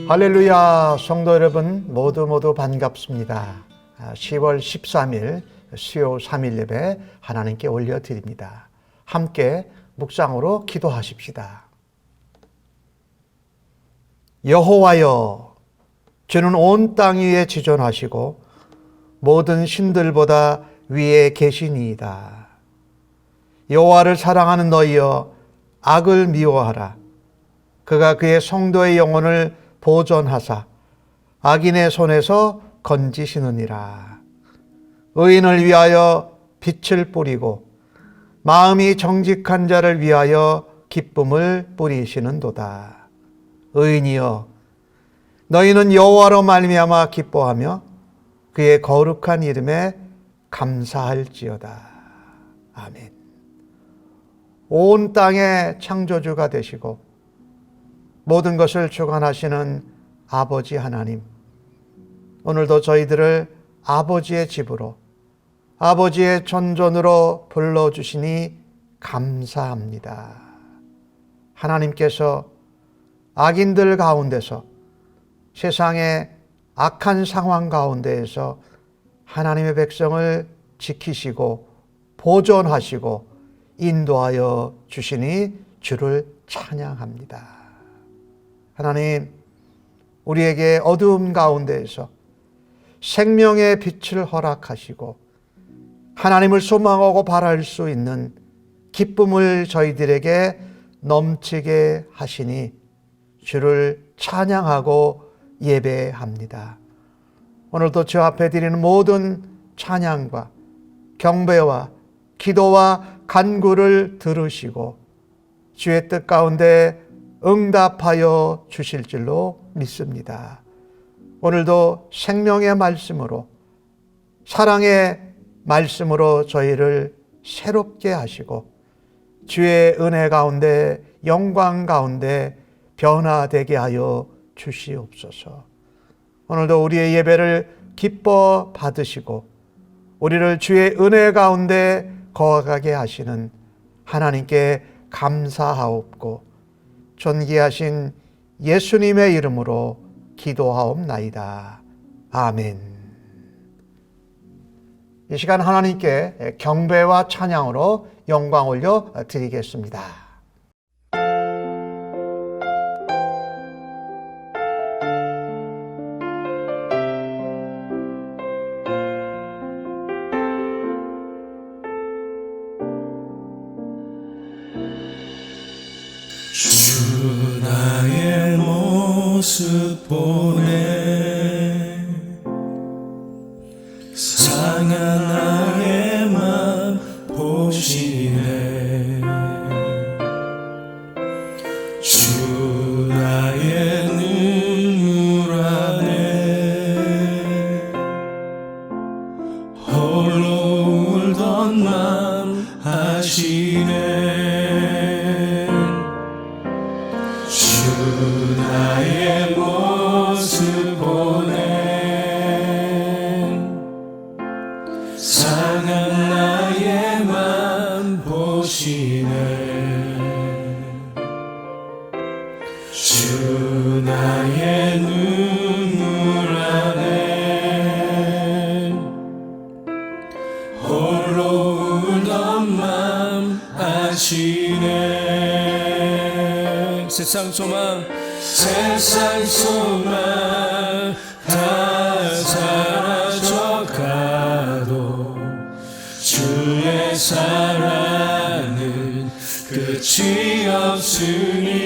할렐루야. 성도 여러분 모두 반갑습니다. 10월 13일 수요 3일 예배 하나님께 올려드립니다. 함께 묵상으로 기도하십시다. 여호와여, 주는 온 땅 위에 지존하시고 모든 신들보다 위에 계시니이다. 여호와를 사랑하는 너희여, 악을 미워하라. 그가 그의 성도의 영혼을 보존하사 악인의 손에서 건지시느니라. 의인을 위하여 빛을 뿌리고 마음이 정직한 자를 위하여 기쁨을 뿌리시는도다. 의인이여, 너희는 여호와로 말미암아 기뻐하며 그의 거룩한 이름에 감사할지어다. 아멘. 온 땅의 창조주가 되시고 모든 것을 주관하시는 아버지 하나님, 오늘도 저희들을 아버지의 집으로, 아버지의 전전으로 불러주시니 감사합니다. 하나님께서 악인들 가운데서, 세상의 악한 상황 가운데에서 하나님의 백성을 지키시고 보존하시고 인도하여 주시니 주를 찬양합니다. 하나님, 우리에게 어두움 가운데에서 생명의 빛을 허락하시고 하나님을 소망하고 바랄 수 있는 기쁨을 저희들에게 넘치게 하시니 주를 찬양하고 예배합니다. 오늘도 주 앞에 드리는 모든 찬양과 경배와 기도와 간구를 들으시고 주의 뜻 가운데 응답하여 주실 줄로 믿습니다. 오늘도 생명의 말씀으로, 사랑의 말씀으로 저희를 새롭게 하시고 주의 은혜 가운데, 영광 가운데 변화되게 하여 주시옵소서. 오늘도 우리의 예배를 기뻐 받으시고 우리를 주의 은혜 가운데 거하게 하시는 하나님께 감사하옵고 존귀하신 예수님의 이름으로 기도하옵나이다. 아멘. 이 시간 하나님께 경배와 찬양으로 영광 올려 드리겠습니다. 주 나의 모습 보네, 상한 나의 맘 보시네. 주 나의 눈물 안에 홀로 울던 맘 아시네. 주 나의 모습 보네, 상한 나의 맘 보시네. 주 나의 눈물 안에 홀로 울던 맘 아시네. 세상 소망 다 사라져가도 주의 사랑은 끝이 없으니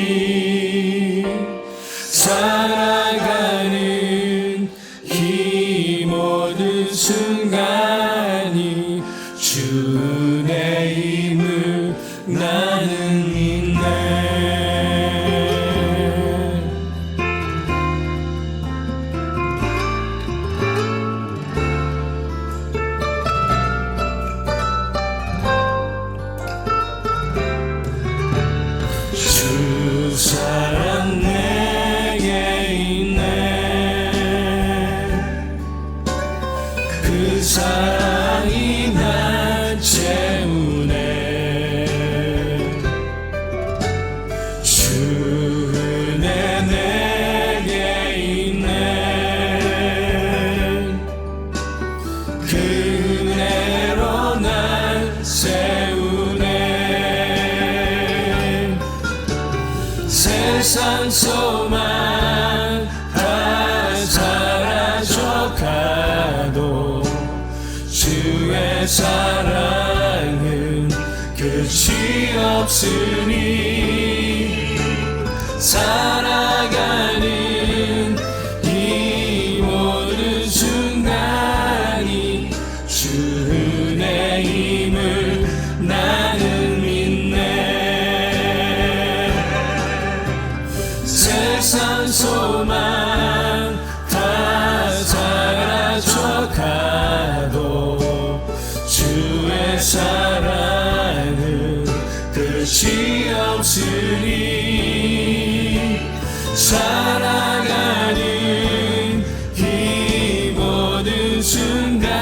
살아가는 이 모든 순간이 주 은혜임을 나는 믿네. 주 사랑 내게 있네. 그 사랑이 날 채 그 은혜로 날 세우네. 세상 소망 다 사라져가도 주의 사랑은 끝이 없으니 살아가는 이 모든 순간이 주 은혜임을 나는 믿네. 세상 소망 다 사라져가도 주의 사랑은 끝이 없으니 살아가는 이 모든 순간이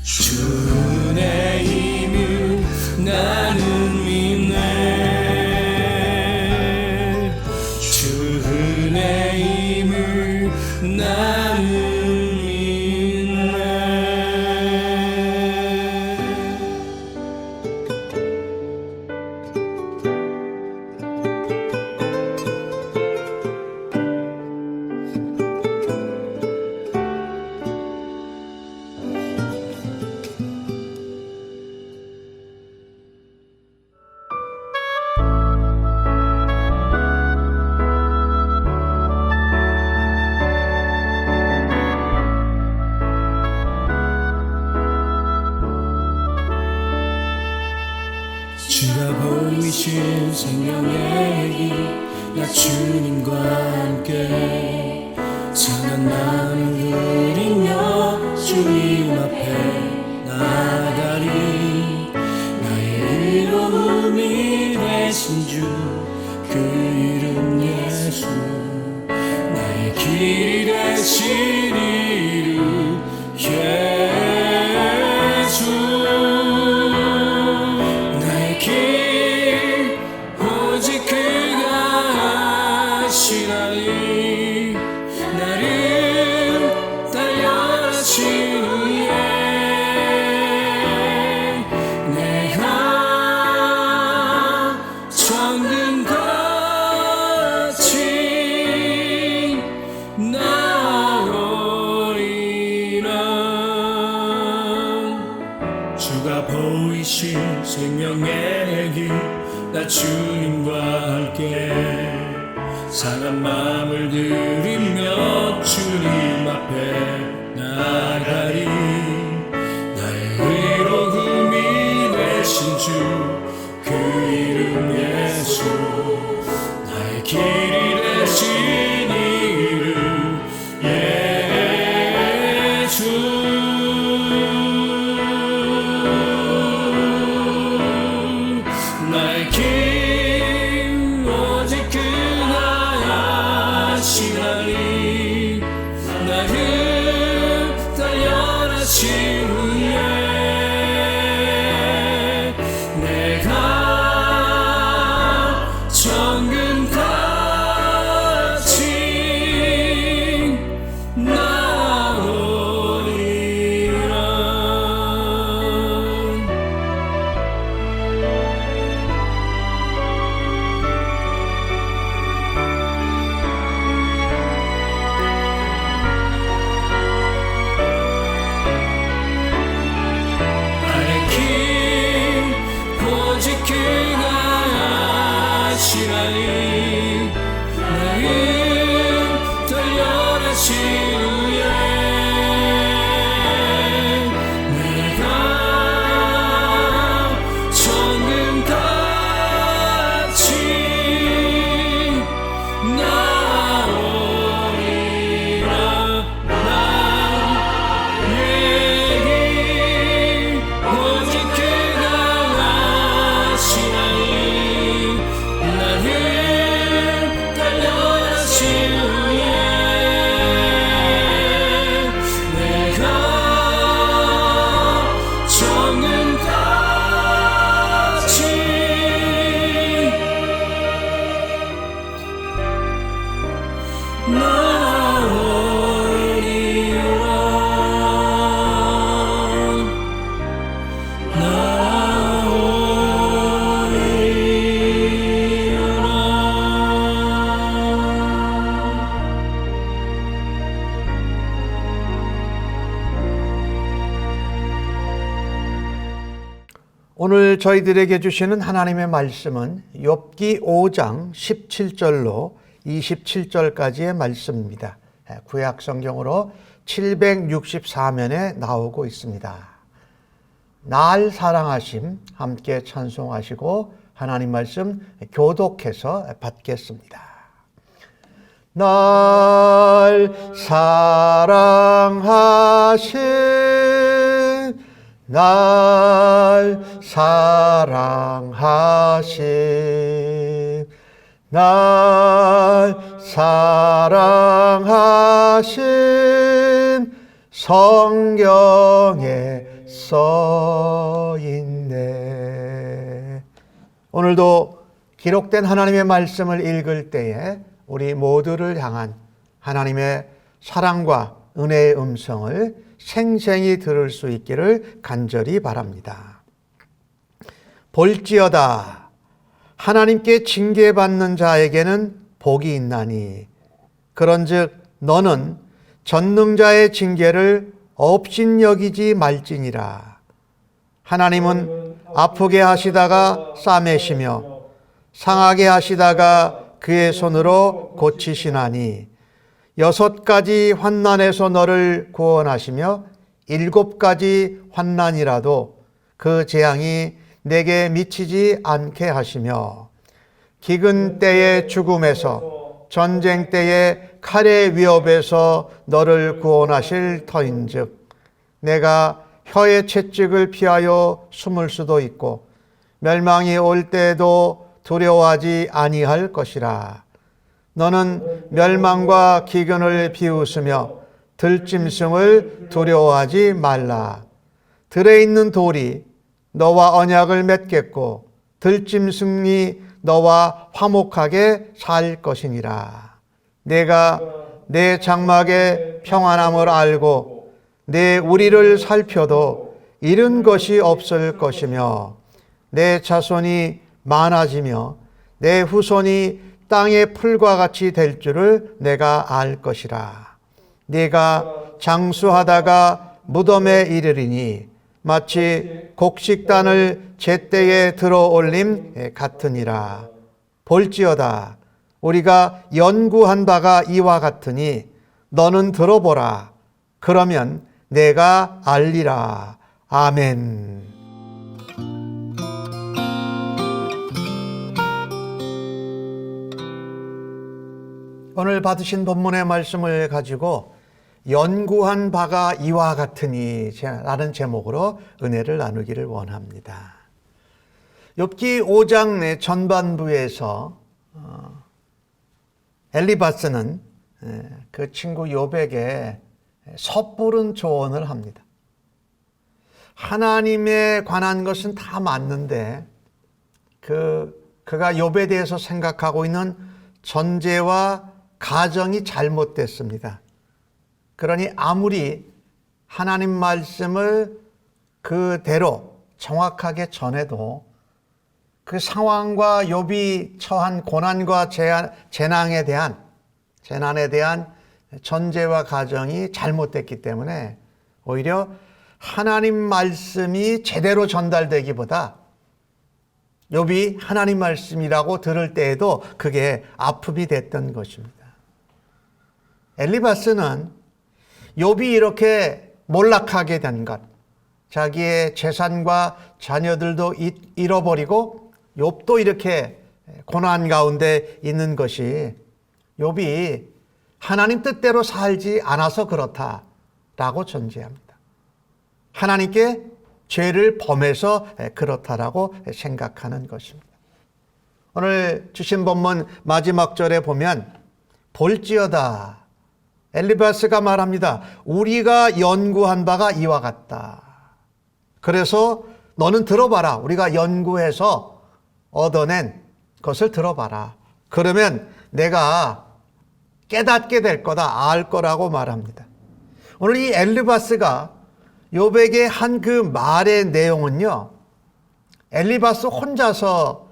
주 은혜임을 나는 믿네. 주 은혜임을 나는 믿네. 주가 보이신 생명의 길, 나 주님과 함께 선한 마음을 드리며 주님 앞에 나아가리. 나의 의로움이 되신 주, 그 이름 예수. 나의 길이 되신 이름 예수. 나의 길 오직 그가 아시나니. 나를 달려가신 후에 내가 천금같이 나오리라. 주가 보이신 생명의 길, 나 주님과 함께 상한 마음을 들이며 주님 앞에 나아가리. 나의 의로움이 되신 주, 그 이름 예수. 나의 길이 되신 이름 예수. 나의 길 오직 그가 아시나니. 나를 달려가신 후에 내가 천금같이 나오리라. 나의 길 오직 그가 아시나니. 나를 달려가신 후에 내가 천금같이 나오리라. 나의 길 오직 그가 아시나니. 나를 달려가신 후에 오늘 저희들에게 주시는 하나님의 말씀은 욥기 5장 17절로 27절까지의 말씀입니다. 구약 성경으로 764면에 나오고 있습니다. 날 사랑하심 함께 찬송하시고 하나님 말씀 교독해서 받겠습니다. 날 사랑하심 날 사랑하심 날 사랑하심 성경에 써있네. 오늘도 기록된 하나님의 말씀을 읽을 때에 우리 모두를 향한 하나님의 사랑과 은혜의 음성을 생생히 들을 수 있기를 간절히 바랍니다. 볼지어다 하나님께 징계받는 자에게는 복이 있나니 그런즉 너는 전능자의 징계를 업신여기지 말지니라. 하나님은 아프게 하시다가 싸매시며 상하게 하시다가 그의 손으로 고치시나니 6가지 환난에서 너를 구원하시며 7가지 환난이라도 그 재앙이 내게 미치지 않게 하시며 기근 때의 죽음에서 전쟁 때의 칼의 위협에서 너를 구원하실 터인즉 내가 혀의 채찍을 피하여 숨을 수도 있고 멸망이 올 때에도 두려워하지 아니할 것이라. 너는 멸망과 기근을 비웃으며 들짐승을 두려워하지 말라. 들에 있는 돌이 너와 언약을 맺겠고 들짐승이 너와 화목하게 살 것이니라. 내가 내 장막의 평안함을 알고 내 우리를 살펴도 잃은 것이 없을 것이며 내 자손이 많아지며 내 후손이 땅의 풀과 같이 될 줄을 내가 알 것이라. 네가 장수하다가 무덤에 이르리니 마치 곡식단을 제때에 들어올림 같으니라. 볼지어다 우리가 연구한 바가 이와 같으니 너는 들어보라. 그러면 내가 알리라. 아멘. 오늘 받으신 본문의 말씀을 가지고 연구한 바가 이와 같으니 라는 제목으로 은혜를 나누기를 원합니다. 욥기 5장 전반부에서 엘리바스는 그 친구 욥에게 섣부른 조언을 합니다. 하나님에 관한 것은 다 맞는데 그가 욥에 대해서 생각하고 있는 전제와 가정이 잘못됐습니다. 그러니 아무리 하나님 말씀을 그대로 정확하게 전해도 그 상황과 욥이 처한 고난과 재난에 대한 전제와 가정이 잘못됐기 때문에 오히려 하나님 말씀이 제대로 전달되기보다 욥이 하나님 말씀이라고 들을 때에도 그게 아픔이 됐던 것입니다. 엘리바스는 욥이 이렇게 몰락하게 된 것, 자기의 재산과 자녀들도 잃어버리고 욥도 이렇게 고난 가운데 있는 것이 욥이 하나님 뜻대로 살지 않아서 그렇다라고 전제합니다. 하나님께 죄를 범해서 그렇다라고 생각하는 것입니다. 오늘 주신 본문 마지막 절에 보면 볼지어다 엘리바스가 말합니다. 우리가 연구한 바가 이와 같다. 그래서 너는 들어봐라. 우리가 연구해서 얻어낸 것을 들어봐라. 그러면 내가 깨닫게 될 거다. 알 거라고 말합니다. 오늘 이 엘리바스가 욥에게 한 그 말의 내용은요, 엘리바스 혼자서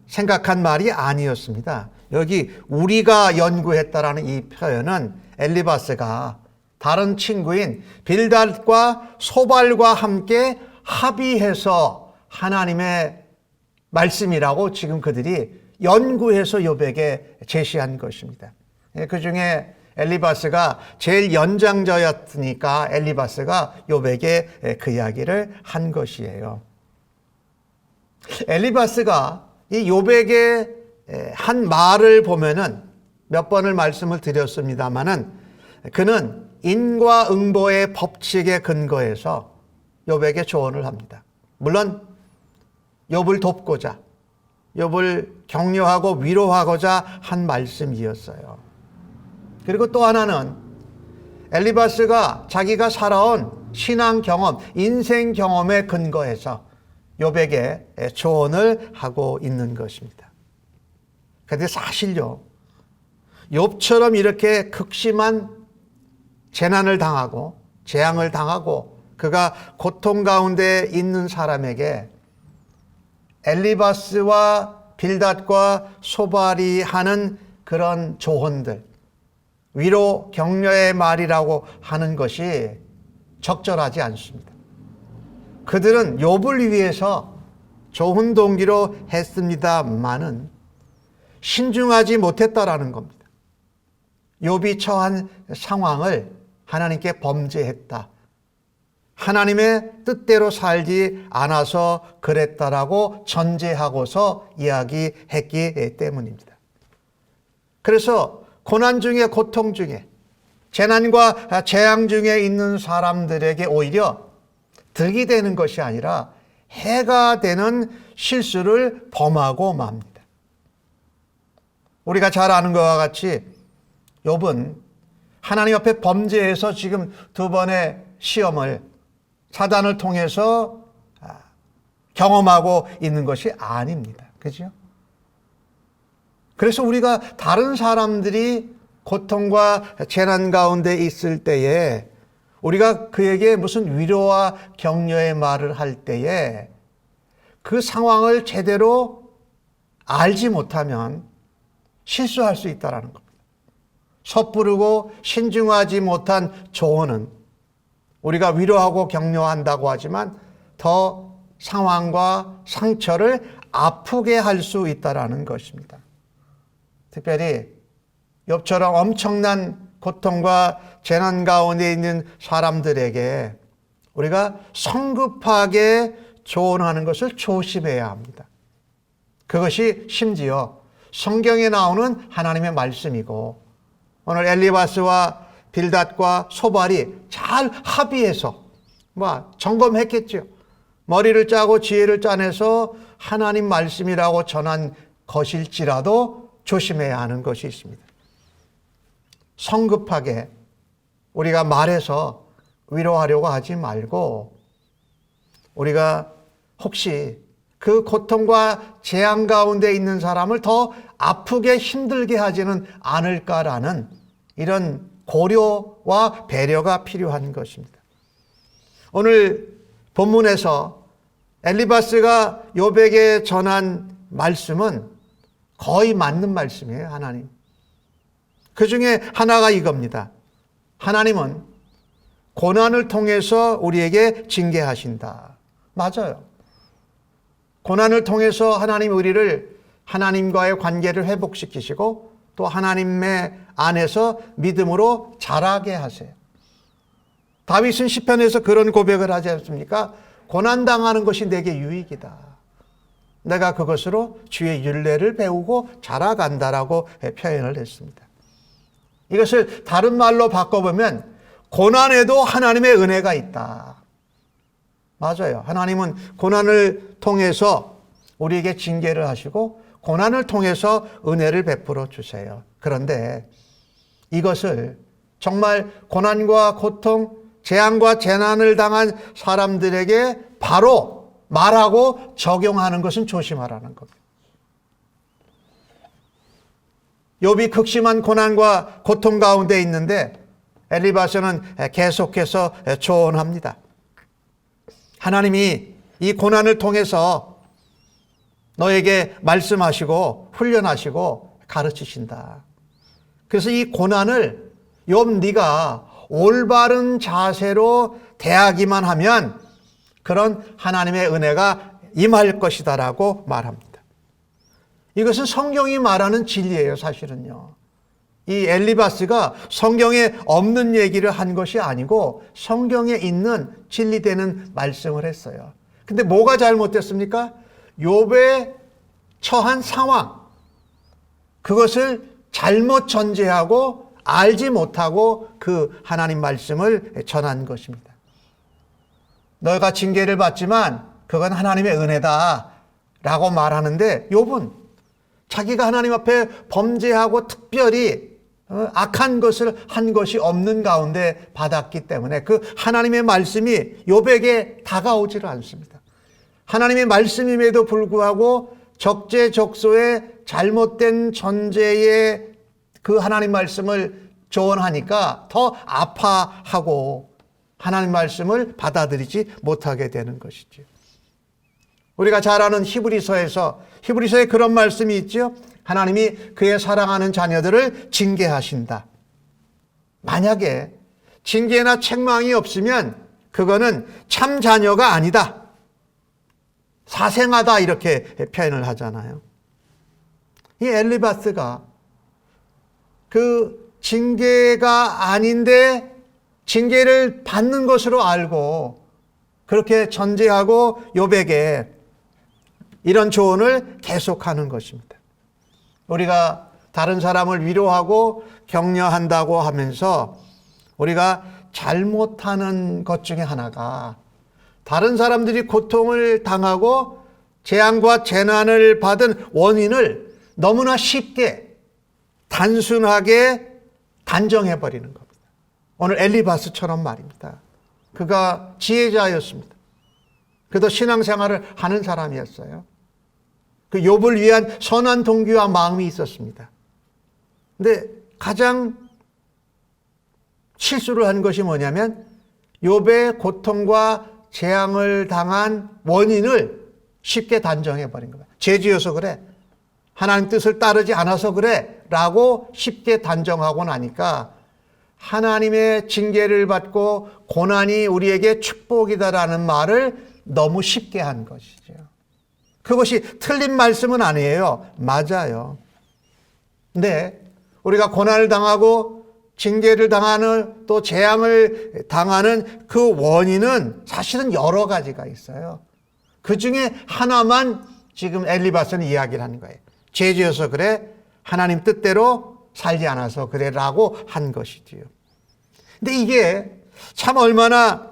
생각한 말이 아니었습니다. 여기 우리가 연구했다라는 이 표현은 엘리바스가 다른 친구인 빌닷과 소발과 함께 합의해서 하나님의 말씀이라고 지금 그들이 연구해서 욥에게 제시한 것입니다. 그 중에 엘리바스가 제일 연장자였으니까 엘리바스가 욥에게 그 이야기를 한 것이에요. 엘리바스가 이 욥에게 한 말을 보면은 몇 번을 말씀을 드렸습니다마는 그는 인과응보의 법칙에 근거해서 욥에게 조언을 합니다. 물론 욥을 돕고자, 욥을 격려하고 위로하고자 한 말씀이었어요. 그리고 또 하나는 엘리바스가 자기가 살아온 신앙 경험, 인생 경험에 근거해서 욥에게 조언을 하고 있는 것입니다. 그런데 사실요, 욥처럼 이렇게 극심한 재난을 당하고 재앙을 당하고 그가 고통 가운데 있는 사람에게 엘리바스와 빌닷과 소발이 하는 그런 조언들, 위로 격려의 말이라고 하는 것이 적절하지 않습니다. 그들은 욥을 위해서 좋은 동기로 했습니다마는 신중하지 못했다라는 겁니다. 욥이 처한 상황을 하나님께 범죄했다, 하나님의 뜻대로 살지 않아서 그랬다라고 전제하고서 이야기했기 때문입니다. 그래서 고난 중에, 고통 중에, 재난과 재앙 중에 있는 사람들에게 오히려 득이 되는 것이 아니라 해가 되는 실수를 범하고 맙니다. 우리가 잘 아는 것과 같이 욥은 하나님 앞에 범죄해서 지금 두 번의 시험을 사단을 통해서 경험하고 있는 것이 아닙니다. 그죠? 그래서 우리가 다른 사람들이 고통과 재난 가운데 있을 때에 우리가 그에게 무슨 위로와 격려의 말을 할 때에 그 상황을 제대로 알지 못하면 실수할 수 있다는 겁니다. 섣부르고 신중하지 못한 조언은 우리가 위로하고 격려한다고 하지만 더 상황과 상처를 아프게 할 수 있다는 것입니다. 특별히 욥처럼 엄청난 고통과 재난 가운데 있는 사람들에게 우리가 성급하게 조언하는 것을 조심해야 합니다. 그것이 심지어 성경에 나오는 하나님의 말씀이고, 오늘 엘리바스와 빌닷과 소발이 잘 합의해서 점검했겠죠. 머리를 짜고 지혜를 짜내서 하나님 말씀이라고 전한 것일지라도 조심해야 하는 것이 있습니다. 성급하게 우리가 말해서 위로하려고 하지 말고, 우리가 혹시 그 고통과 재앙 가운데 있는 사람을 더 아프게 힘들게 하지는 않을까라는 이런 고려와 배려가 필요한 것입니다. 오늘 본문에서 엘리바스가 욥에게 전한 말씀은 거의 맞는 말씀이에요. 하나님. 그 중에 하나가 이겁니다. 하나님은 고난을 통해서 우리에게 징계하신다. 맞아요. 고난을 통해서 하나님 우리를 하나님과의 관계를 회복시키시고 또 하나님의 안에서 믿음으로 자라게 하세요. 다윗은 시편에서 그런 고백을 하지 않습니까? 고난당하는 것이 내게 유익이다. 내가 그것으로 주의 율례를 배우고 자라간다라고 표현을 했습니다. 이것을 다른 말로 바꿔보면 고난에도 하나님의 은혜가 있다. 맞아요. 하나님은 고난을 통해서 우리에게 징계를 하시고 고난을 통해서 은혜를 베풀어 주세요. 그런데 이것을 정말 고난과 고통, 재앙과 재난을 당한 사람들에게 바로 말하고 적용하는 것은 조심하라는 겁니다. 욥이 극심한 고난과 고통 가운데 있는데 엘리바스는 계속해서 조언합니다. 하나님이 이 고난을 통해서 너에게 말씀하시고 훈련하시고 가르치신다. 그래서 이 고난을 욥 네가 올바른 자세로 대하기만 하면 그런 하나님의 은혜가 임할 것이다라고 말합니다. 이것은 성경이 말하는 진리예요, 사실은요. 이 엘리바스가 성경에 없는 얘기를 한 것이 아니고 성경에 있는 진리되는 말씀을 했어요. 근데 뭐가 잘못됐습니까? 욥의 처한 상황, 그것을 잘못 전제하고 알지 못하고 그 하나님 말씀을 전한 것입니다. 너희가 징계를 받지만 그건 하나님의 은혜다 라고 말하는데, 욥은 자기가 하나님 앞에 범죄하고 특별히 악한 것을 한 것이 없는 가운데 받았기 때문에 그 하나님의 말씀이 욥에게 다가오지를 않습니다. 하나님의 말씀임에도 불구하고 적재적소에 잘못된 전제에 그 하나님 말씀을 조언하니까 더 아파하고 하나님 말씀을 받아들이지 못하게 되는 것이죠. 우리가 잘 아는 히브리서에 그런 말씀이 있죠. 하나님이 그의 사랑하는 자녀들을 징계하신다. 만약에 징계나 책망이 없으면 그거는 참 자녀가 아니다, 사생아다, 이렇게 표현을 하잖아요. 이 엘리바스가 그 징계가 아닌데 징계를 받는 것으로 알고 그렇게 전제하고 욥에게 이런 조언을 계속하는 것입니다. 우리가 다른 사람을 위로하고 격려한다고 하면서 우리가 잘못하는 것 중에 하나가, 다른 사람들이 고통을 당하고 재앙과 재난을 받은 원인을 너무나 쉽게 단순하게 단정해버리는 겁니다. 오늘 엘리바스처럼 말입니다. 그가 지혜자였습니다. 그도 신앙생활을 하는 사람이었어요. 그 욥을 위한 선한 동기와 마음이 있었습니다. 근데 가장 실수를 한 것이 뭐냐면 욥의 고통과 재앙을 당한 원인을 쉽게 단정해버린 거예요. 죄지어서 그래, 하나님 뜻을 따르지 않아서 그래 라고 쉽게 단정하고 나니까 하나님의 징계를 받고 고난이 우리에게 축복이다라는 말을 너무 쉽게 한 것이죠. 그것이 틀린 말씀은 아니에요. 맞아요. 근데 우리가 고난을 당하고 징계를 당하는, 또 재앙을 당하는 그 원인은 사실은 여러 가지가 있어요. 그 중에 하나만 지금 엘리바스는 이야기를 하는 거예요. 죄지어서 그래, 하나님 뜻대로 살지 않아서 그래 라고 한 것이지요. 근데 이게 참 얼마나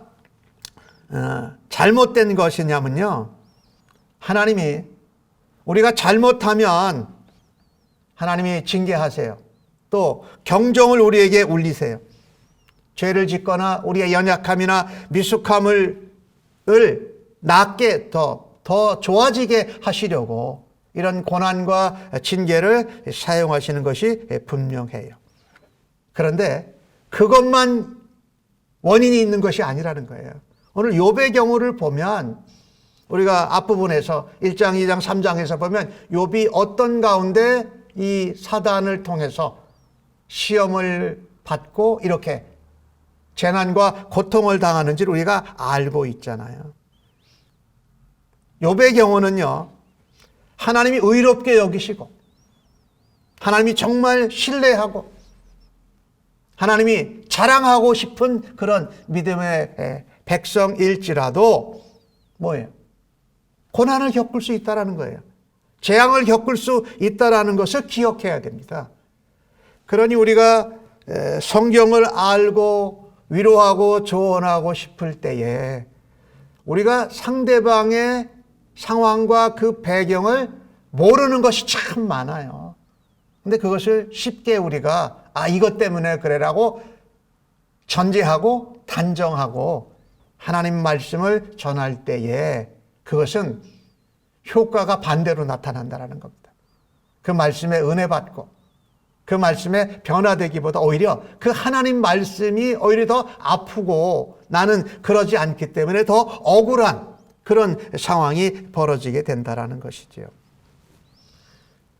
잘못된 것이냐면요, 하나님이 우리가 잘못하면 하나님이 징계하세요. 또 경종을 우리에게 울리세요. 죄를 짓거나 우리의 연약함이나 미숙함을 낮게 더 좋아지게 하시려고 이런 고난과 징계를 사용하시는 것이 분명해요. 그런데 그것만 원인이 있는 것이 아니라는 거예요. 오늘 욥의 경우를 보면 우리가 앞부분에서 1장, 2장, 3장에서 보면 욥이 어떤 가운데 이 사단을 통해서 시험을 받고 이렇게 재난과 고통을 당하는지를 우리가 알고 있잖아요. 욥의 경우는요, 하나님이 의롭게 여기시고 하나님이 정말 신뢰하고 하나님이 자랑하고 싶은 그런 믿음의 백성일지라도 뭐예요? 고난을 겪을 수 있다는 거예요. 재앙을 겪을 수 있다는 것을 기억해야 됩니다. 그러니 우리가 성경을 알고 위로하고 조언하고 싶을 때에 우리가 상대방의 상황과 그 배경을 모르는 것이 참 많아요. 근데 그것을 쉽게 우리가 이것 때문에 그래라고 전제하고 단정하고 하나님 말씀을 전할 때에 그것은 효과가 반대로 나타난다는 겁니다. 그 말씀에 은혜 받고 그 말씀에 변화되기보다 오히려 그 하나님 말씀이 오히려 더 아프고 나는 그러지 않기 때문에 더 억울한 그런 상황이 벌어지게 된다는 것이지요.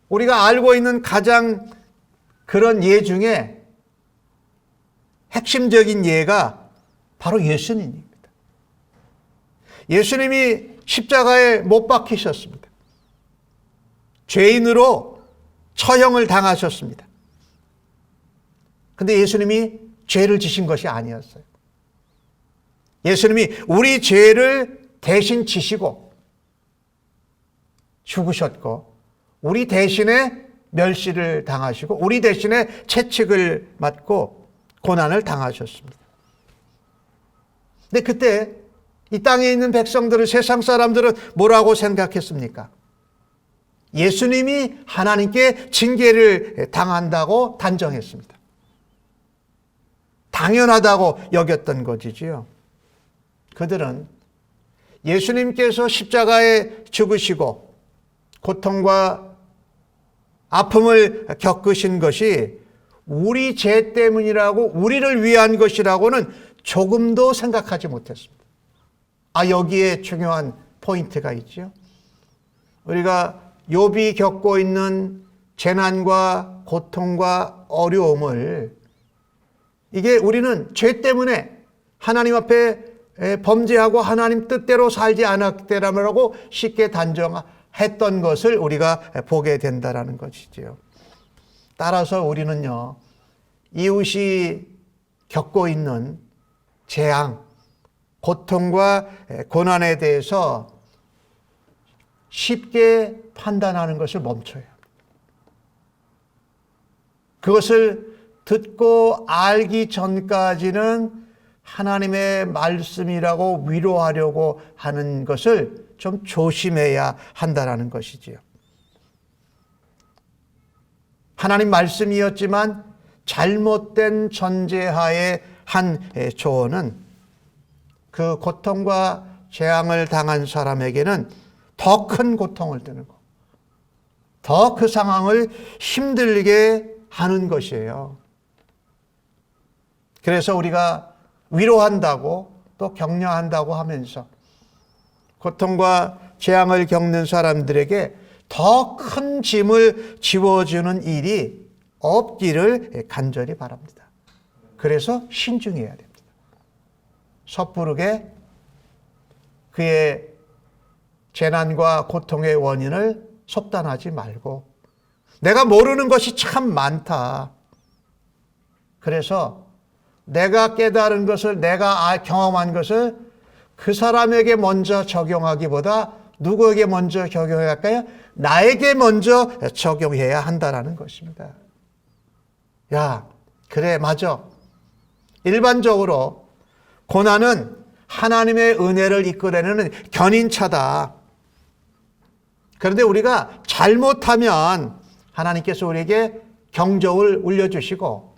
우리가 알고 있는 가장 그런 예 중에 핵심적인 예가 바로 예수님입니다. 예수님이 십자가에 못 박히셨습니다. 죄인으로 처형을 당하셨습니다. 근데 예수님이 죄를 지신 것이 아니었어요. 예수님이 우리 죄를 대신 지시고 죽으셨고, 우리 대신에 멸시를 당하시고, 우리 대신에 채찍을 맞고 고난을 당하셨습니다. 근데 그때 이 땅에 있는 백성들은, 세상 사람들은 뭐라고 생각했습니까? 예수님이 하나님께 징계를 당한다고 단정했습니다. 당연하다고 여겼던 것이지요. 그들은 예수님께서 십자가에 죽으시고 고통과 아픔을 겪으신 것이 우리 죄 때문이라고, 우리를 위한 것이라고는 조금도 생각하지 못했습니다. 여기에 중요한 포인트가 있죠. 우리가 욥이 겪고 있는 재난과 고통과 어려움을, 이게 우리는 죄 때문에 하나님 앞에 범죄하고 하나님 뜻대로 살지 않았기 때문이라고 쉽게 단정했던 것을 우리가 보게 된다는 것이지요. 따라서 우리는요, 이웃이 겪고 있는 재앙, 고통과 고난에 대해서 쉽게 판단하는 것을 멈춰야 합니다. 그것을 듣고 알기 전까지는 하나님의 말씀이라고 위로하려고 하는 것을 좀 조심해야 한다는 것이지요. 하나님 말씀이었지만 잘못된 전제하에 한 조언은 그 고통과 재앙을 당한 사람에게는 더 큰 고통을 드리고 더 그 상황을 힘들게 하는 것이에요. 그래서 우리가 위로한다고 또 격려한다고 하면서 고통과 재앙을 겪는 사람들에게 더 큰 짐을 지워주는 일이 없기를 간절히 바랍니다. 그래서 신중해야 됩니다. 섣부르게 그의 재난과 고통의 원인을 속단하지 말고, 내가 모르는 것이 참 많다. 그래서 내가 깨달은 것을, 내가 경험한 것을 그 사람에게 먼저 적용하기보다 누구에게 먼저 적용해야 할까요? 나에게 먼저 적용해야 한다는 것입니다. 야, 그래, 맞아. 일반적으로 고난은 하나님의 은혜를 이끌어내는 견인차다. 그런데 우리가 잘못하면 하나님께서 우리에게 경종을 울려주시고,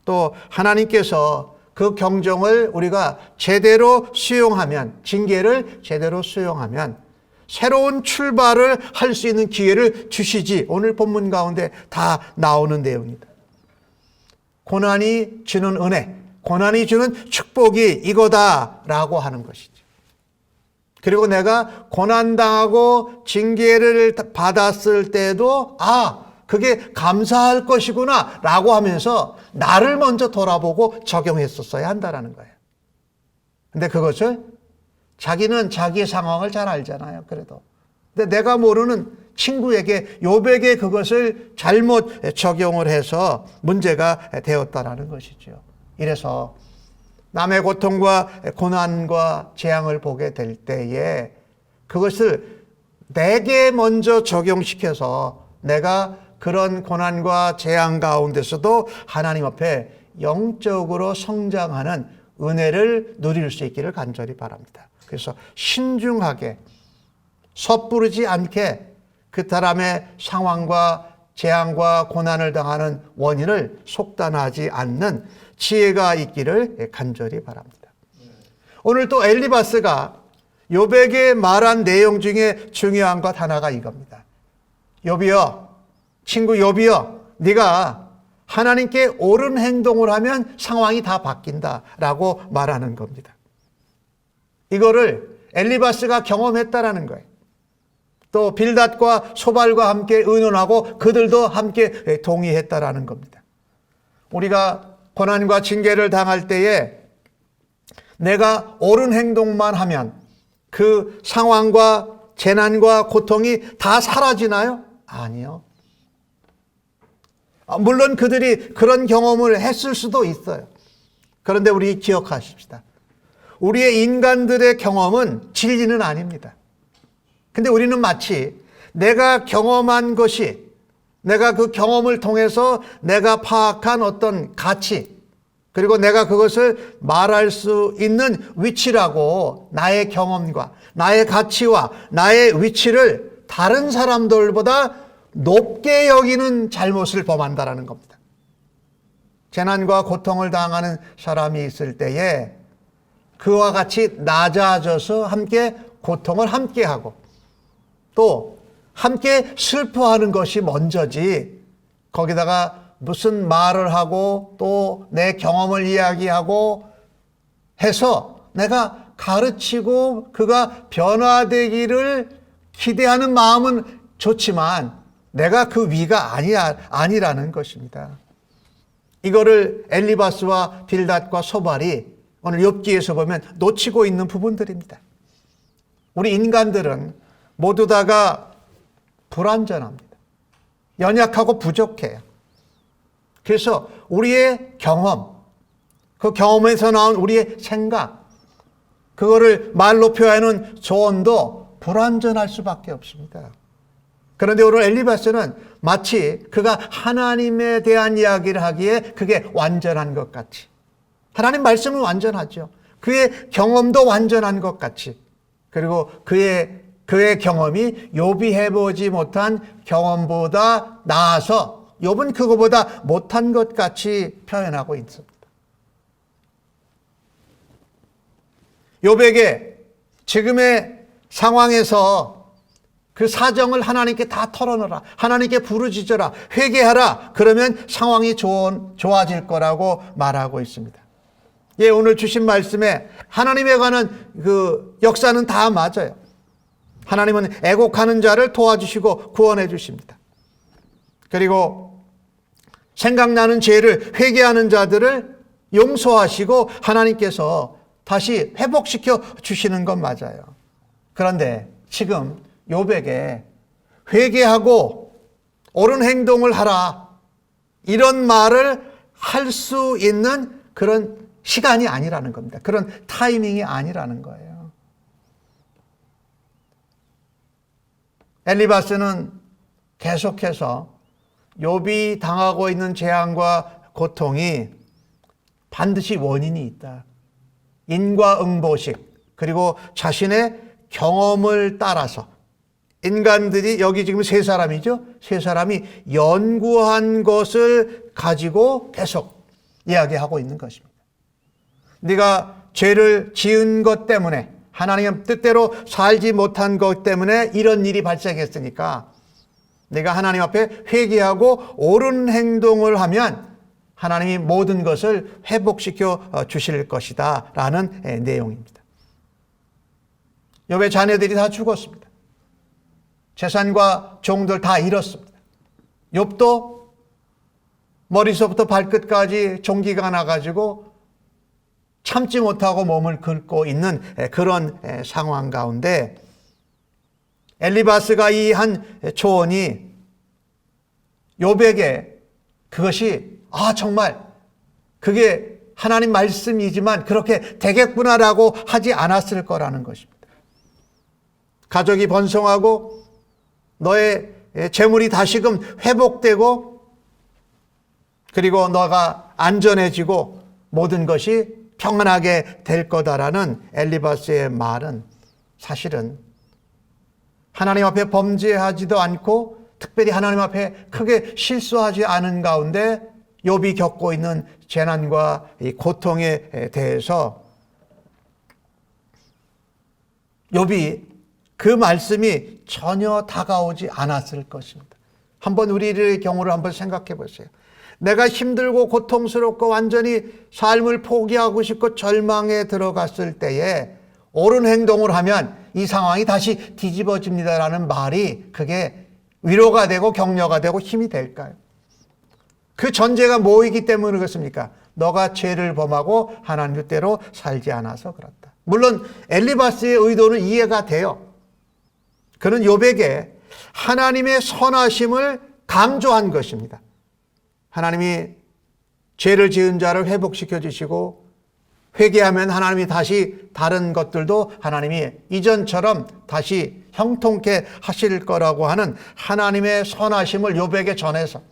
또 하나님께서 그 경종을 우리가 제대로 수용하면, 징계를 제대로 수용하면 새로운 출발을 할 수 있는 기회를 주시지. 오늘 본문 가운데 다 나오는 내용이다. 고난이 주는 은혜, 고난이 주는 축복이 이거다라고 하는 것이죠. 그리고 내가 고난당하고 징계를 받았을 때도 그게 감사할 것이구나 라고 하면서 나를 먼저 돌아보고 적용했었어야 한다는 거예요. 근데 그것을 자기는 자기의 상황을 잘 알잖아요. 그래도. 근데 내가 모르는 친구에게, 욥에게 그것을 잘못 적용을 해서 문제가 되었다라는 것이죠. 이래서 남의 고통과 고난과 재앙을 보게 될 때에 그것을 내게 먼저 적용시켜서 내가 그런 고난과 재앙 가운데서도 하나님 앞에 영적으로 성장하는 은혜를 누릴 수 있기를 간절히 바랍니다. 그래서 신중하게, 섣부르지 않게 그 사람의 상황과 재앙과 고난을 당하는 원인을 속단하지 않는 지혜가 있기를 간절히 바랍니다. 오늘 또 엘리바스가 욥에게 말한 내용 중에 중요한 것 하나가 이겁니다. 욥이여, 친구 욥이여, 네가 하나님께 옳은 행동을 하면 상황이 다 바뀐다라고 말하는 겁니다. 이거를 엘리바스가 경험했다라는 거예요. 또 빌닷과 소발과 함께 의논하고 그들도 함께 동의했다라는 겁니다. 우리가 고난과 징계를 당할 때에 내가 옳은 행동만 하면, 그 상황과 재난과 고통이 다 사라지나요? 아니요. 물론 그들이 그런 경험을 했을 수도 있어요. 그런데 우리 기억하십시다. 우리의 인간들의 경험은 진리는 아닙니다. 근데 우리는 마치 내가 경험한 것이, 내가 그 경험을 통해서 내가 파악한 어떤 가치, 그리고 내가 그것을 말할 수 있는 위치라고 나의 경험과 나의 가치와 나의 위치를 다른 사람들보다 높게 여기는 잘못을 범한다라는 겁니다. 재난과 고통을 당하는 사람이 있을 때에 그와 같이 낮아져서 함께 고통을 함께하고 또 함께 슬퍼하는 것이 먼저지, 거기다가 무슨 말을 하고 또 내 경험을 이야기하고 해서 내가 가르치고 그가 변화되기를 기대하는 마음은 좋지만 내가 그 위가 아니라는 것입니다. 이거를 엘리바스와 빌닷과 소발이 오늘 욥기에서 보면 놓치고 있는 부분들입니다. 우리 인간들은 모두 다가 불완전합니다. 연약하고 부족해요. 그래서 우리의 경험, 그 경험에서 나온 우리의 생각, 그거를 말로 표현하는 조언도 불완전할 수밖에 없습니다. 그런데 오늘 엘리바스는 마치 그가 하나님에 대한 이야기를 하기에 그게 완전한 것 같이, 하나님 말씀은 완전하죠. 그의 경험도 완전한 것 같이, 그리고 그의 경험이 욥이 해보지 못한 경험보다 나아서 욥은 그거보다 못한 것 같이 표현하고 있습니다. 욥에게 지금의 상황에서 그 사정을 하나님께 다 털어놓으라, 하나님께 부르짖어라, 회개하라, 그러면 상황이 좋아질 거라고 말하고 있습니다. 예, 오늘 주신 말씀에 하나님에 관한 그 역사는 다 맞아요. 하나님은 애곡하는 자를 도와주시고 구원해 주십니다. 그리고 생각나는 죄를 회개하는 자들을 용서하시고 하나님께서 다시 회복시켜 주시는 건 맞아요. 그런데 지금 욥에게 회개하고 옳은 행동을 하라, 이런 말을 할 수 있는 그런 시간이 아니라는 겁니다. 그런 타이밍이 아니라는 거예요. 엘리바스는 계속해서 욥이 당하고 있는 재앙과 고통이 반드시 원인이 있다, 인과응보식, 그리고 자신의 경험을 따라서 인간들이, 여기 지금 세 사람이죠, 세 사람이 연구한 것을 가지고 계속 이야기하고 있는 것입니다. 네가 죄를 지은 것 때문에, 하나님 뜻대로 살지 못한 것 때문에 이런 일이 발생했으니까 네가 하나님 앞에 회개하고 옳은 행동을 하면 하나님이 모든 것을 회복시켜 주실 것이다 라는 내용입니다. 욥의 자녀들이 다 죽었습니다. 재산과 종들 다 잃었습니다. 욥도 머리서부터 발끝까지 종기가 나가지고 참지 못하고 몸을 긁고 있는 그런 상황 가운데 엘리바스가 이 한 조언이 욥에게 그것이 정말 그게 하나님 말씀이지만 그렇게 되겠구나라고 하지 않았을 거라는 것입니다. 가족이 번성하고 너의 재물이 다시금 회복되고 그리고 너가 안전해지고 모든 것이 평안하게 될 거다라는 엘리바스의 말은 사실은 하나님 앞에 범죄하지도 않고 특별히 하나님 앞에 크게 실수하지 않은 가운데 욥이 겪고 있는 재난과 이 고통에 대해서 욥이 그 말씀이 전혀 다가오지 않았을 것입니다. 한번 우리의 경우를 한번 생각해 보세요. 내가 힘들고 고통스럽고 완전히 삶을 포기하고 싶고 절망에 들어갔을 때에 옳은 행동을 하면 이 상황이 다시 뒤집어집니다라는 말이 그게 위로가 되고 격려가 되고 힘이 될까요? 그 전제가 뭐이기 때문에 그렇습니까? 너가 죄를 범하고 하나님 뜻대로 살지 않아서 그렇다. 물론 엘리바스의 의도는 이해가 돼요. 그는 욥에게 하나님의 선하심을 강조한 것입니다. 하나님이 죄를 지은 자를 회복시켜 주시고 회개하면 하나님이 다시 다른 것들도 하나님이 이전처럼 다시 형통케 하실 거라고 하는 하나님의 선하심을 욥에게 전해서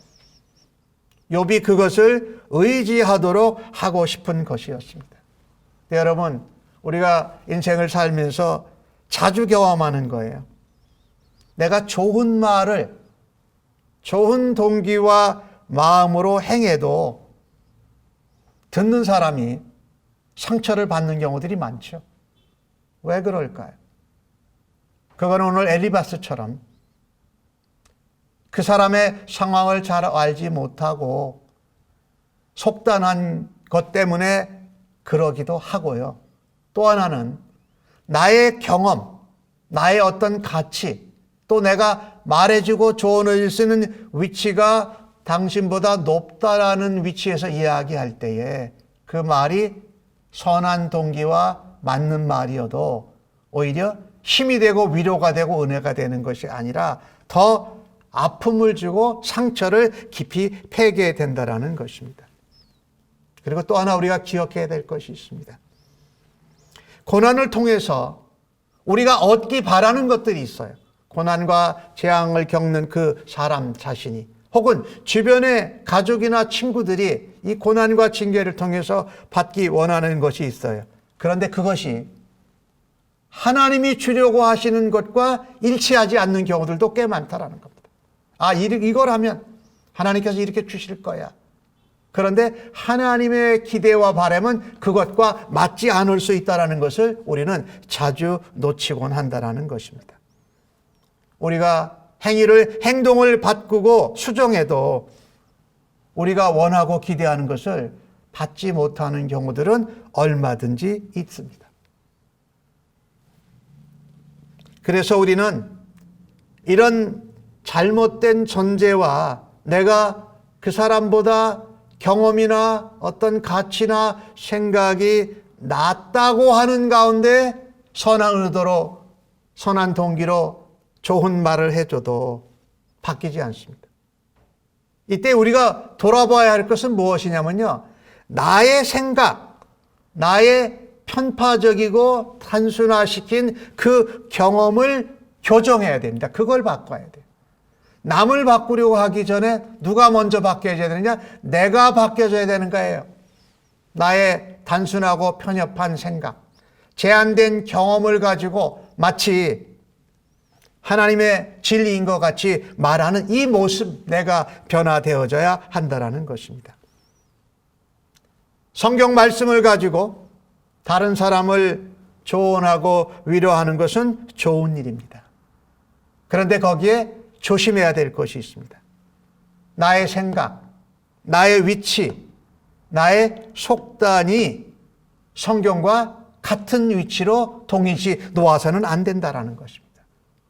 욥이 그것을 의지하도록 하고 싶은 것이었습니다. 네, 여러분, 우리가 인생을 살면서 자주 경험하는 거예요. 내가 좋은 말을 좋은 동기와 마음으로 행해도 듣는 사람이 상처를 받는 경우들이 많죠. 왜 그럴까요? 그건 오늘 엘리바스처럼 그 사람의 상황을 잘 알지 못하고 속단한 것 때문에 그러기도 하고요. 또 하나는 나의 경험, 나의 어떤 가치, 또 내가 말해주고 조언을 줄 수 있는 위치가 당신보다 높다라는 위치에서 이야기할 때에 그 말이 선한 동기와 맞는 말이어도 오히려 힘이 되고 위로가 되고 은혜가 되는 것이 아니라 더 아픔을 주고 상처를 깊이 패게 된다라는 것입니다. 그리고 또 하나 우리가 기억해야 될 것이 있습니다. 고난을 통해서 우리가 얻기 바라는 것들이 있어요. 고난과 재앙을 겪는 그 사람 자신이 혹은 주변의 가족이나 친구들이 이 고난과 징계를 통해서 받기 원하는 것이 있어요. 그런데 그것이 하나님이 주려고 하시는 것과 일치하지 않는 경우들도 꽤 많다라는 겁니다. 아, 이걸 하면 하나님께서 이렇게 주실 거야. 그런데 하나님의 기대와 바람은 그것과 맞지 않을 수 있다는 것을 우리는 자주 놓치곤 한다는 것입니다. 우리가 행동을 바꾸고 수정해도 우리가 원하고 기대하는 것을 받지 못하는 경우들은 얼마든지 있습니다. 그래서 우리는 이런 잘못된 전제와 내가 그 사람보다 경험이나 어떤 가치나 생각이 낫다고 하는 가운데 선한 의도로 선한 동기로 좋은 말을 해줘도 바뀌지 않습니다. 이때 우리가 돌아봐야 할 것은 무엇이냐면요, 나의 생각, 나의 편파적이고 단순화시킨 그 경험을 교정해야 됩니다. 그걸 바꿔야 돼요. 남을 바꾸려고 하기 전에 누가 먼저 바뀌어져야 되느냐? 내가 바뀌어져야 되는 거예요. 나의 단순하고 편협한 생각, 제한된 경험을 가지고 마치 하나님의 진리인 것 같이 말하는 이 모습, 내가 변화되어져야 한다는 것입니다. 성경 말씀을 가지고 다른 사람을 조언하고 위로하는 것은 좋은 일입니다. 그런데 거기에 조심해야 될 것이 있습니다. 나의 생각, 나의 위치, 나의 속단이 성경과 같은 위치로 동일시 놓아서는 안 된다는 것입니다.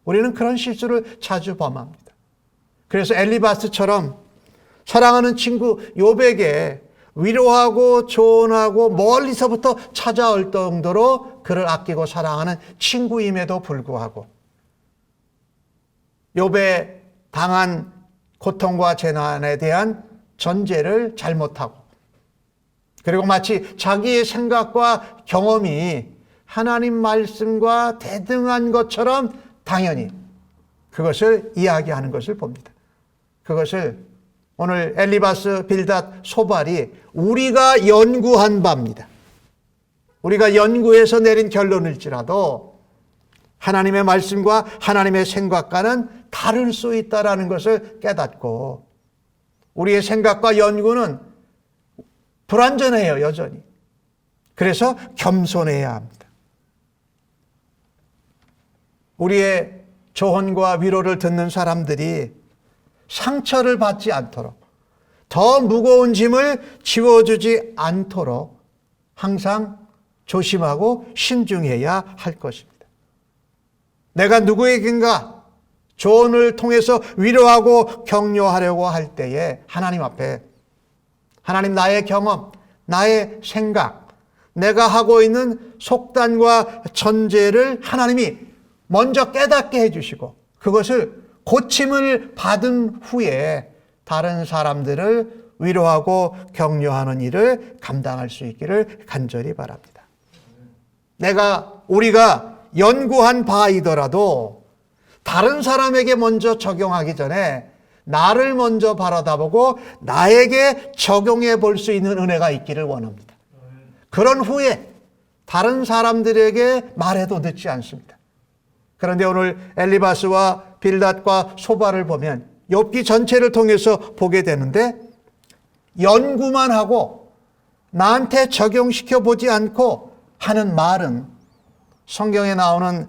우리는 그런 실수를 자주 범합니다. 그래서 엘리바스처럼 사랑하는 친구 욥에게 위로하고 조언하고 멀리서부터 찾아올 정도로 그를 아끼고 사랑하는 친구임에도 불구하고 욥의 당한 고통과 재난에 대한 전제를 잘못하고 그리고 마치 자기의 생각과 경험이 하나님 말씀과 대등한 것처럼 당연히 그것을 이야기하는 것을 봅니다. 그것을 오늘 엘리바스, 빌닷, 소발이 우리가 연구한 바입니다. 우리가 연구해서 내린 결론일지라도 하나님의 말씀과 하나님의 생각과는 다를 수 있다는 것을 깨닫고 우리의 생각과 연구는 불완전해요, 여전히. 그래서 겸손해야 합니다. 우리의 조언과 위로를 듣는 사람들이 상처를 받지 않도록 더 무거운 짐을 지워주지 않도록 항상 조심하고 신중해야 할 것입니다. 내가 누구에겐가 조언을 통해서 위로하고 격려하려고 할 때에 하나님 앞에 하나님, 나의 경험, 나의 생각, 내가 하고 있는 속단과 전제를 하나님이 먼저 깨닫게 해주시고 그것을 고침을 받은 후에 다른 사람들을 위로하고 격려하는 일을 감당할 수 있기를 간절히 바랍니다. 우리가 연구한 바이더라도 다른 사람에게 먼저 적용하기 전에 나를 먼저 바라다보고 나에게 적용해 볼 수 있는 은혜가 있기를 원합니다. 그런 후에 다른 사람들에게 말해도 늦지 않습니다. 그런데 오늘 엘리바스와 빌닷과 소바를 보면 욥기 전체를 통해서 보게 되는데 연구만 하고 나한테 적용시켜 보지 않고 하는 말은 성경에 나오는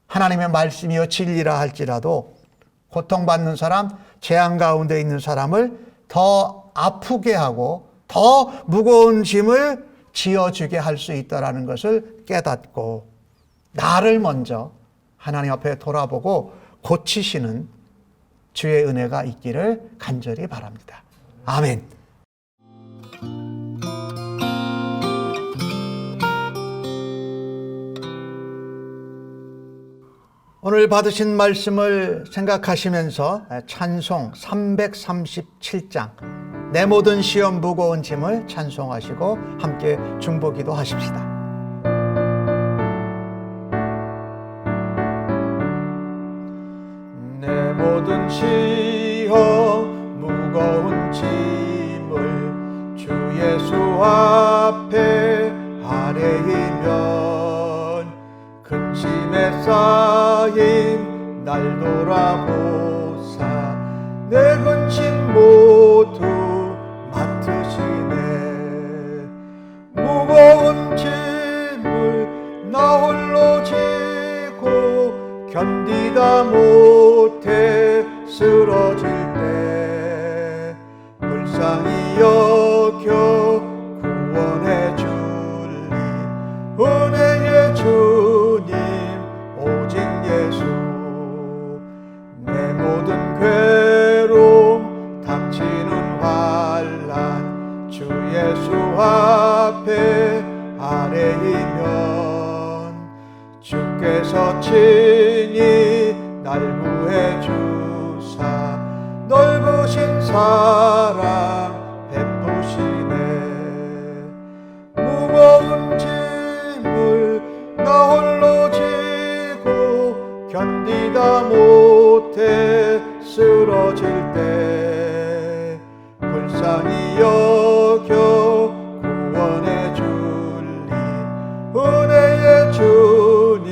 하나님의 말씀이요 진리라 할지라도 고통받는 사람, 재앙 가운데 있는 사람을 더 아프게 하고 더 무거운 짐을 지어주게 할 수 있다는 것을 깨닫고 나를 먼저 하나님 앞에 돌아보고 고치시는 주의 은혜가 있기를 간절히 바랍니다. 아멘. 오늘 받으신 말씀을 생각하시면서 찬송 337장 내 모든 시험 무거운 짐을 찬송하시고 함께 중보기도 하십시다. 내 모든 시험 무거운 짐을 주 예수 앞에 아뢰이면 근심에 쌓인 날 돌아보사 내 근심 모두 맡으시네. 무거운 짐을 나 홀로 지고 견디다 못해 쓰러질 때 불쌍히 여겨 구원해 줄리 은혜의 주님 오직 예수. 내 모든 괴로움 닥치는 환난 주 예수 앞에 아뢰이면 주께서 친히 날 구해 주사 넓으신 사랑 베푸시네. 무거운 짐을 나 홀로 지고 견디다 못해 쓰러질 때 불쌍히 여겨 구원해 줄리 은혜의 주님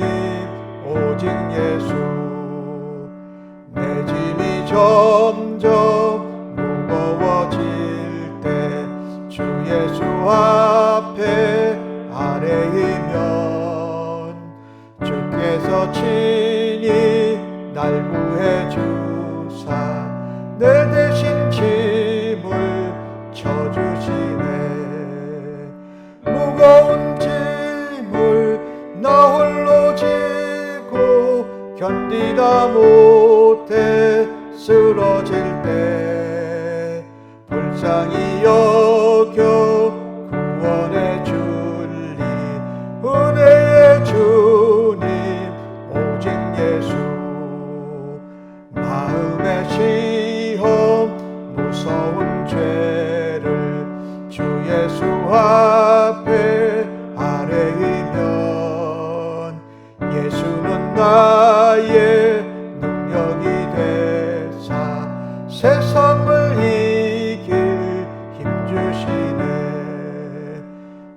오직 예수. 내 짐이 점점 무거워질 때 주 예수 앞에 아뢰이면 주께서 친히 날 구해 주사 내 대신 짐을 져주시네. 무거운 짐을 나 홀로 지고 견디다 못해 쓰러질 때 불쌍히 여겨 구원해 줄리 은혜의 주님 오직 예수. 마음의 시험 무서운 죄를 주 예수 앞에 아뢰이면 예수는 나의 능력이 되사 세상을 이길 힘주시네.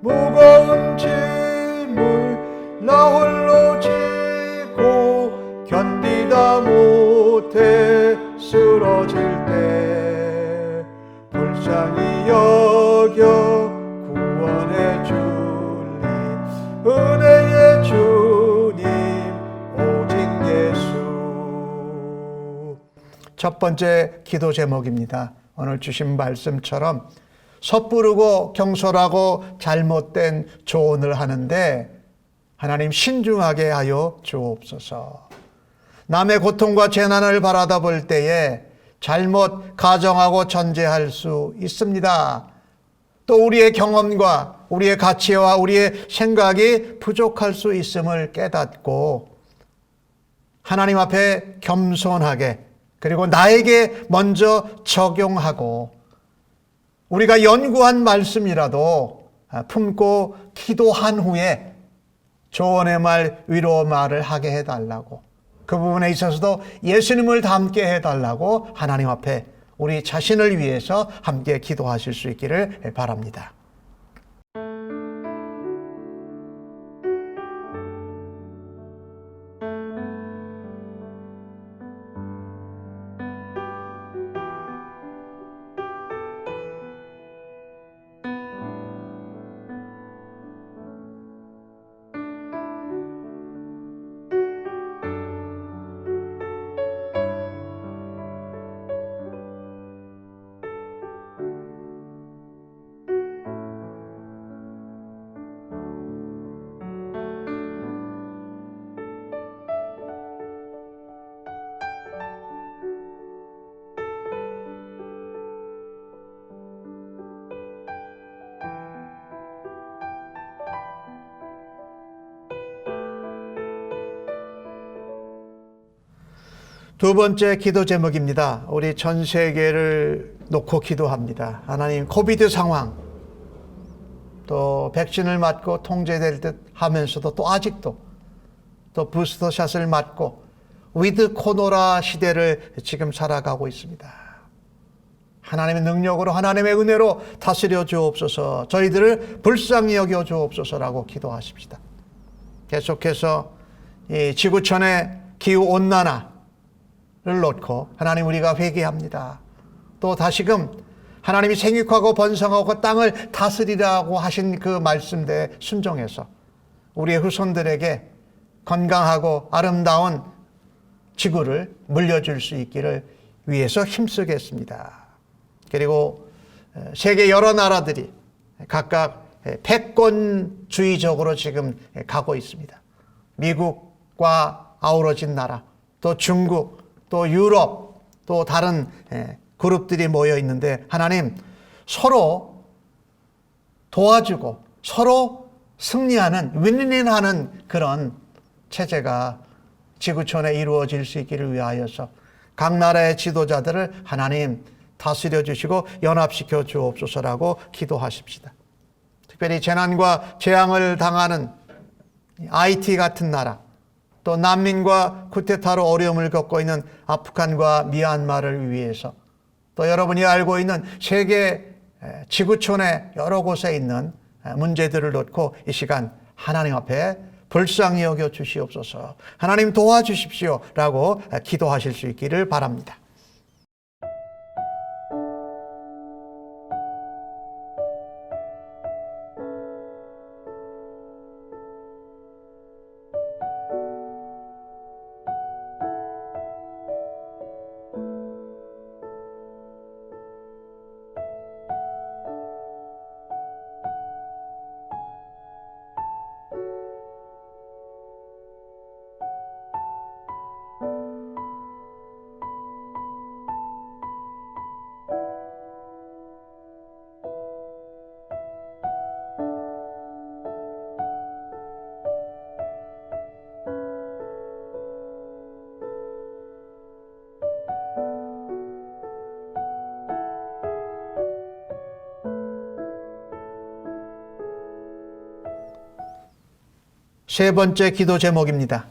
무거운 짐을 나 홀로 지고 견디다 못해 쓰러질 때 불쌍히 여겨 구원해 줄리 은혜의 주님 오직 예수. 첫 번째 기도 제목입니다. 오늘 주신 말씀처럼 섣부르고 경솔하고 잘못된 조언을 하는데 하나님 신중하게 하여 주옵소서. 남의 고통과 재난을 바라다 볼 때에 잘못 가정하고 전제할 수 있습니다. 또 우리의 경험과 우리의 가치와 우리의 생각이 부족할 수 있음을 깨닫고 하나님 앞에 겸손하게 그리고 나에게 먼저 적용하고 우리가 연구한 말씀이라도 품고 기도한 후에 조언의 말, 위로의 말을 하게 해달라고 그 부분에 있어서도 예수님을 닮게 해달라고 하나님 앞에 우리 자신을 위해서 함께 기도하실 수 있기를 바랍니다. 두 번째 기도 제목입니다. 우리 전 세계를 놓고 기도합니다. 하나님, 코비드 상황, 또 백신을 맞고 통제될 듯 하면서도 또 아직도 또 부스터샷을 맞고 위드 코로나 시대를 지금 살아가고 있습니다. 하나님의 능력으로 하나님의 은혜로 다스려 주옵소서, 저희들을 불쌍히 여겨 주옵소서라고 기도하십시다. 계속해서 이 지구촌의 기후온난화 를 놓고 하나님, 우리가 회개합니다. 또 다시금 하나님이 생육하고 번성하고 땅을 다스리라고 하신 그 말씀대에 순종해서 우리의 후손들에게 건강하고 아름다운 지구를 물려줄 수 있기를 위해서 힘쓰겠습니다. 그리고 세계 여러 나라들이 각각 패권주의적으로 지금 가고 있습니다. 미국과 아우러진 나라, 또 중국, 또 유럽, 또 다른 그룹들이 모여 있는데 하나님, 서로 도와주고 서로 승리하는, 윈윈하는 그런 체제가 지구촌에 이루어질 수 있기를 위하여서 각 나라의 지도자들을 하나님 다스려 주시고 연합시켜 주옵소서라고 기도하십시다. 특별히 재난과 재앙을 당하는 IT 같은 나라, 또 난민과 쿠데타로 어려움을 겪고 있는 아프간과 미얀마를 위해서, 또 여러분이 알고 있는 세계 지구촌의 여러 곳에 있는 문제들을 놓고 이 시간 하나님 앞에 불쌍히 여겨 주시옵소서, 하나님 도와주십시오 라고 기도하실 수 있기를 바랍니다. 세 번째 기도 제목입니다.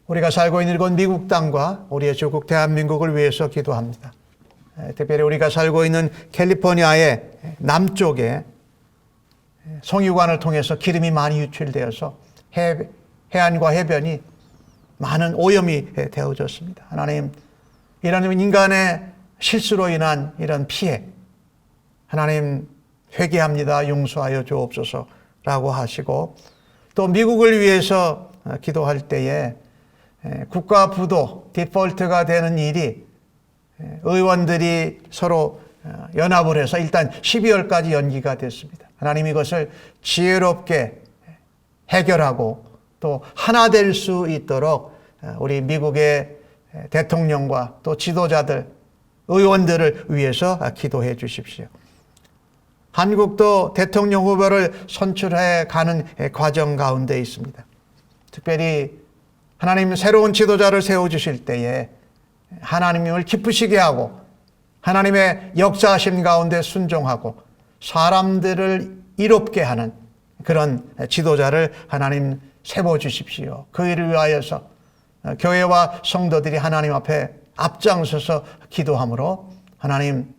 우리가 살고 있는 이곳 미국 땅과 우리의 조국 대한민국을 위해서 기도합니다. 특별히 우리가 살고 있는 캘리포니아의 남쪽에 송유관을 통해서 기름이 많이 유출되어서 해안과 해변이 많은 오염이 되어졌습니다. 하나님, 이런 인간의 실수로 인한 이런 피해, 하나님 회개합니다. 용서하여 주옵소서라고 하시고, 또 미국을 위해서 기도할 때에 국가 부도, 디폴트가 되는 일이 의원들이 서로 연합을 해서 일단 12월까지 연기가 됐습니다. 하나님, 이것을 지혜롭게 해결하고 또 하나 될 수 있도록 우리 미국의 대통령과 또 지도자들, 의원들을 위해서 기도해 주십시오. 한국도 대통령 후보를 선출해 가는 과정 가운데 있습니다. 특별히 하나님 새로운 지도자를 세워주실 때에 하나님을 기쁘시게 하고 하나님의 역사하심 가운데 순종하고 사람들을 이롭게 하는 그런 지도자를 하나님 세워주십시오. 그 일을 위하여서 교회와 성도들이 하나님 앞에 앞장서서 기도함으로 하나님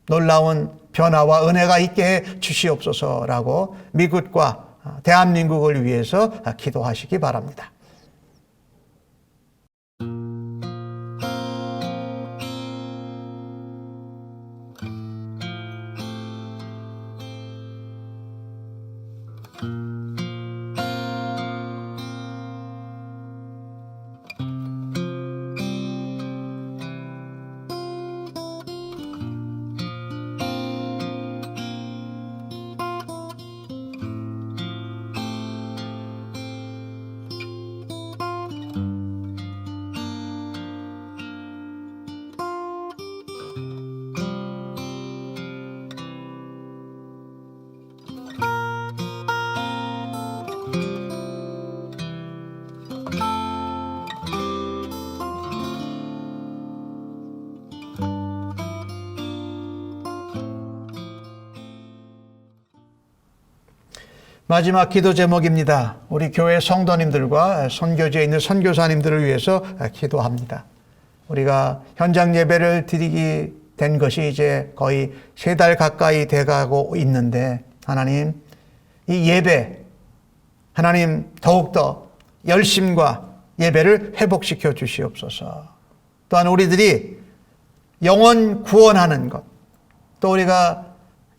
놀라운 변화와 은혜가 있게 해 주시옵소서라고 미국과 대한민국을 위해서 기도하시기 바랍니다. 마지막 기도 제목입니다. 우리 교회 성도님들과 선교지에 있는 선교사님들을 위해서 기도합니다. 우리가 현장 예배를 드리게 된 것이 이제 거의 3달 가까이 돼가고 있는데 하나님 이 예배 하나님 더욱더 열심과 예배를 회복시켜 주시옵소서. 또한 우리들이 영혼 구원하는 것, 또 우리가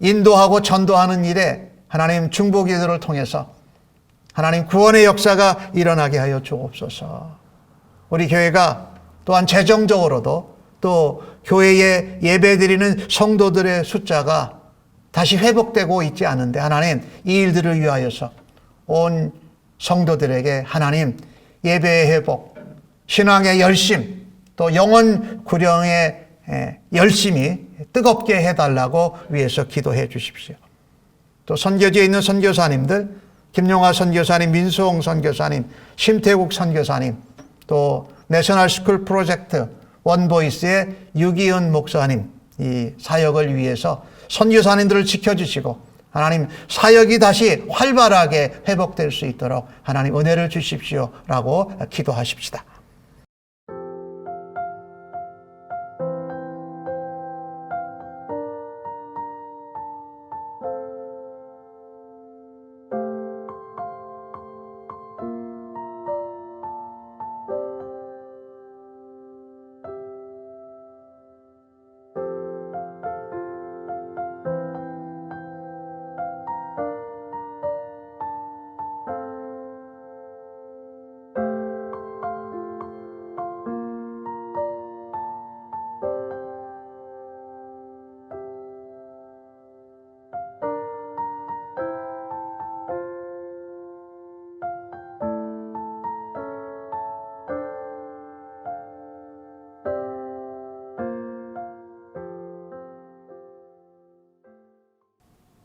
인도하고 전도하는 일에 하나님 중보기도를 통해서 하나님 구원의 역사가 일어나게 하여 주옵소서. 우리 교회가 또한 재정적으로도 또 교회에 예배드리는 성도들의 숫자가 다시 회복되고 있지 않은데 하나님 이 일들을 위하여서 온 성도들에게 하나님 예배의 회복, 신앙의 열심, 또 영혼 구령의 열심이 뜨겁게 해달라고 위해서 기도해 주십시오. 또 선교지에 있는 선교사님들, 김용하 선교사님, 민수홍 선교사님, 심태국 선교사님, 또 내셔널 스쿨 프로젝트 원보이스의 유기은 목사님 이 사역을 위해서 선교사님들을 지켜주시고 하나님 사역이 다시 활발하게 회복될 수 있도록 하나님 은혜를 주십시오라고 기도하십시다.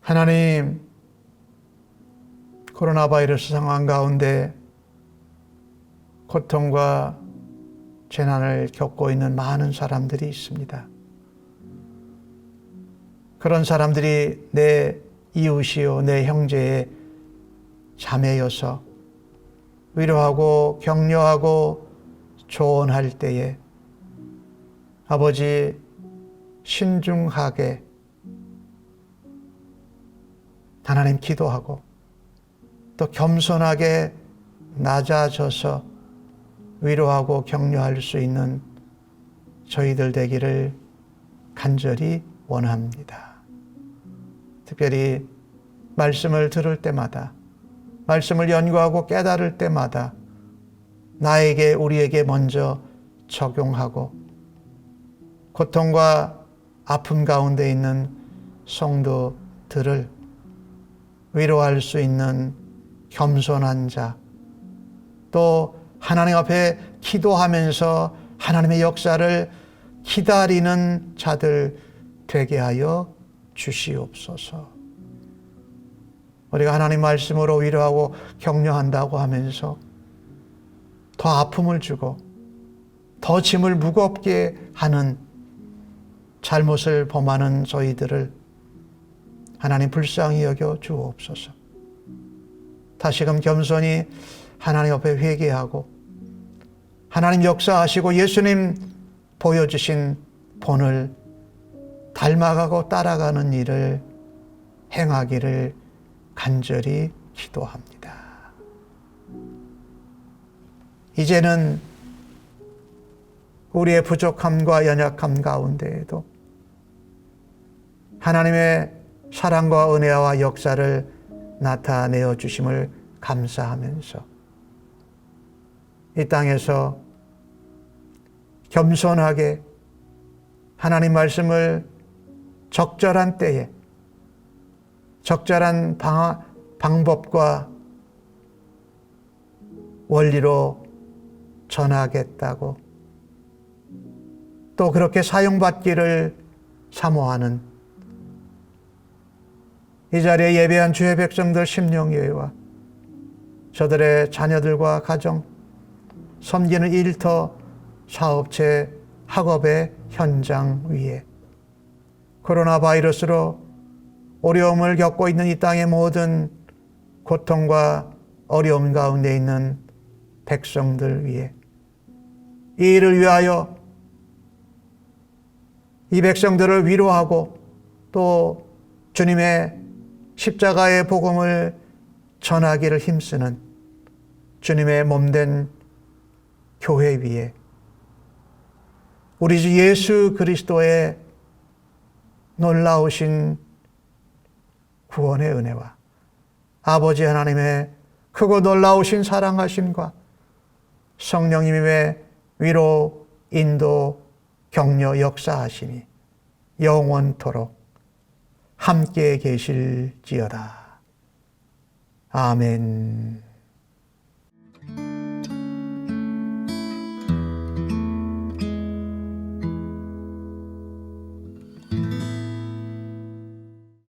하나님, 코로나 바이러스 상황 가운데 고통과 재난을 겪고 있는 많은 사람들이 있습니다. 그런 사람들이 내 이웃이요, 내 형제의 자매여서 위로하고 격려하고 조언할 때에 아버지 신중하게 하나님 기도하고 또 겸손하게 낮아져서 위로하고 격려할 수 있는 저희들 되기를 간절히 원합니다. 특별히 말씀을 들을 때마다, 말씀을 연구하고 깨달을 때마다 나에게, 우리에게 먼저 적용하고 고통과 아픔 가운데 있는 성도들을 위로할 수 있는 겸손한 자, 또 하나님 앞에 기도하면서 하나님의 역사를 기다리는 자들 되게 하여 주시옵소서. 우리가 하나님 말씀으로 위로하고 격려한다고 하면서 더 아픔을 주고 더 짐을 무겁게 하는 잘못을 범하는 저희들을 하나님 불쌍히 여겨 주옵소서. 다시금 겸손히 하나님 앞에 회개하고 하나님 역사하시고 예수님 보여주신 본을 닮아가고 따라가는 일을 행하기를 간절히 기도합니다. 이제는 우리의 부족함과 연약함 가운데에도 하나님의 사랑과 은혜와 역사를 나타내어 주심을 감사하면서 이 땅에서 겸손하게 하나님 말씀을 적절한 때에 적절한 방법과 원리로 전하겠다고 또 그렇게 사용받기를 사모하는 이 자리에 예배한 주의 백성들 심령예와 저들의 자녀들과 가정, 섬기는 일터, 사업체, 학업의 현장 위에 코로나 바이러스로 어려움을 겪고 있는 이 땅의 모든 고통과 어려움 가운데 있는 백성들 위에 이 일을 위하여 이 백성들을 위로하고 또 주님의 십자가의 복음을 전하기를 힘쓰는 주님의 몸된 교회 위에 우리 주 예수 그리스도의 놀라우신 구원의 은혜와 아버지 하나님의 크고 놀라우신 사랑하심과 성령님의 위로, 인도, 격려, 역사하심이 영원토록 함께 계실지어다. 아멘.